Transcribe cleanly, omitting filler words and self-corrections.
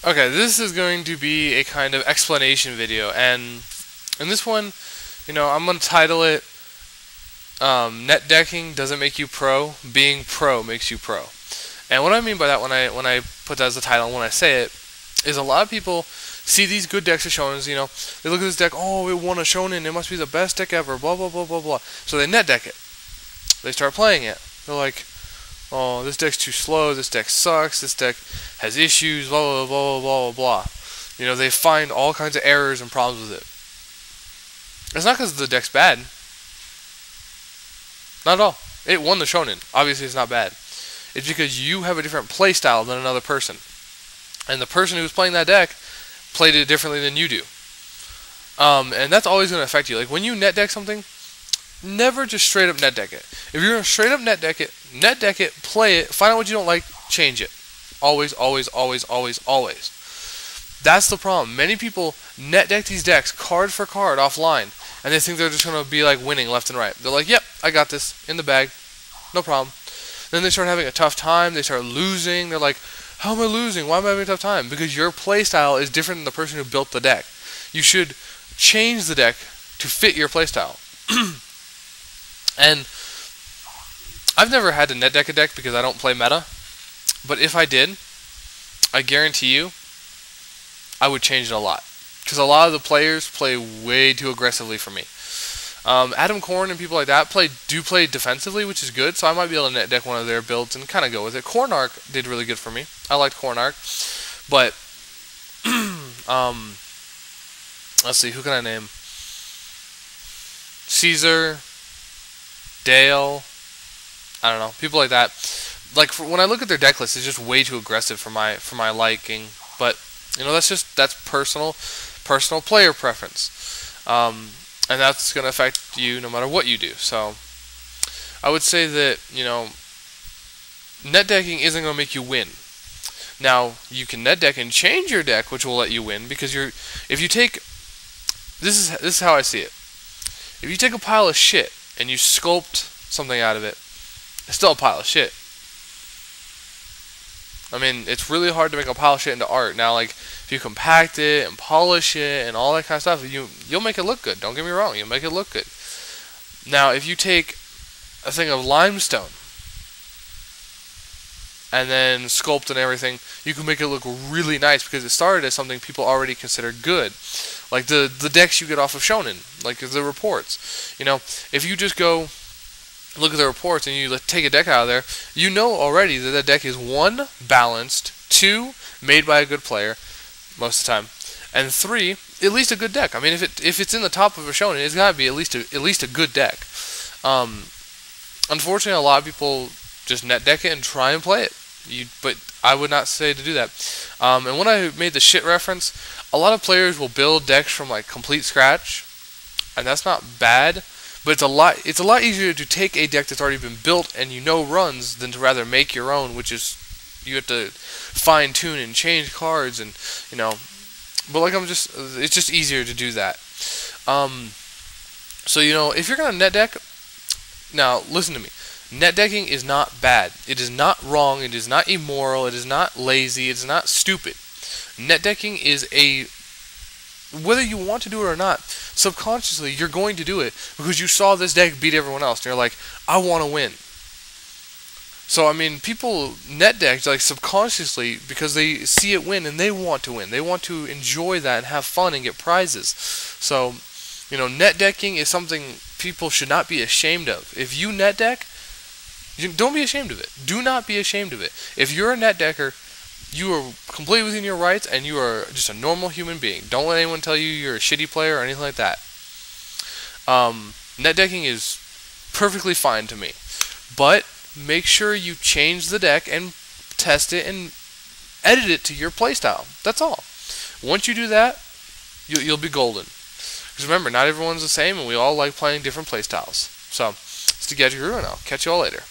Okay, this is going to be a kind of explanation video, and in this one, I'm going to title it Net Decking Doesn't Make You Pro, Being Pro Makes You Pro. And what I mean by that when I put that as the title and when I say it, is a lot of people see these good decks of shonens, they look at this deck, oh, it won a shonen, it must be the best deck ever, blah, blah, blah, blah, blah. So they net deck it. They start playing it. They're like, oh, this deck's too slow, this deck sucks, this deck has issues, blah, blah, blah, blah, blah, blah. They find all kinds of errors and problems with it. It's not because the deck's bad. Not at all. It won the shonen. Obviously, it's not bad. It's because you have a different play style than another person. And the person who was playing that deck played it differently than you do. And that's always going to affect you. Like, when you net deck something, never just straight up net deck it. If you're going to straight up net deck it, play it, find out what you don't like, change it. Always, always, always, always, always. That's the problem. Many people net deck these decks card for card offline, and they think they're just going to be like winning left and right. They're like, yep, I got this, in the bag, no problem. Then they start having a tough time, they start losing, they're like, how am I losing? Why am I having a tough time? Because your playstyle is different than the person who built the deck. You should change the deck to fit your playstyle. And I've never had to net deck a deck because I don't play meta. But if I did, I guarantee you, I would change it a lot. Because a lot of the players play way too aggressively for me. Adam Korn and people like that do play defensively, which is good, so I might be able to net deck one of their builds and kind of go with it. Cornarch did really good for me. I liked Cornarch. But, let's see, who can I name? Caesar, Dale, I don't know, people like that. Like, when I look at their deck list, it's just way too aggressive for my liking. But, that's personal player preference. And that's going to affect you no matter what you do. So, I would say that, net decking isn't going to make you win. Now, you can net deck and change your deck, which will let you win, because if you take, this is how I see it. If you take a pile of shit and you sculpt something out of it, it's still a pile of shit. I mean, it's really hard to make a pile of shit into art. Now, like, if you compact it and polish it and all that kind of stuff, you'll make it look good. Don't get me wrong, you'll make it look good. Now, if you take a thing of limestone and then sculpt and everything, you can make it look really nice because it started as something people already considered good. Like the decks you get off of Shonen, like the reports. If you just go look at the reports and you take a deck out of there, you know already that that deck is 1, balanced, 2, made by a good player most of the time, and 3, at least a good deck. I mean, if it's in the top of a shonen, it's gotta be at least a good deck. Unfortunately, a lot of people just net deck it and try and play it. But I would not say to do that. And when I made the shit reference, a lot of players will build decks from like complete scratch, and that's not bad. But it's a lot easier to take a deck that's already been built and runs than to rather make your own, which is you have to fine tune and change cards and But like it's just easier to do that. So if you're gonna net deck, now listen to me. Net decking is not bad. It is not wrong. It is not immoral. It is not lazy. It is not stupid. Net decking is whether you want to do it or not, subconsciously you're going to do it because you saw this deck beat everyone else and you're like, I want to win. So I mean, people net deck like subconsciously because they see it win and they want to win. They want to enjoy that and have fun and get prizes. So, net decking is something people should not be ashamed of. If you net deck, don't be ashamed of it. Do not be ashamed of it. If you're a net decker, you are completely within your rights, and you are just a normal human being. Don't let anyone tell you you're a shitty player or anything like that. Net decking is perfectly fine to me. But make sure you change the deck and test it and edit it to your playstyle. That's all. Once you do that, you'll be golden. Because remember, not everyone's the same, and we all like playing different playstyles. So, it's to get you, and I'll catch you all later.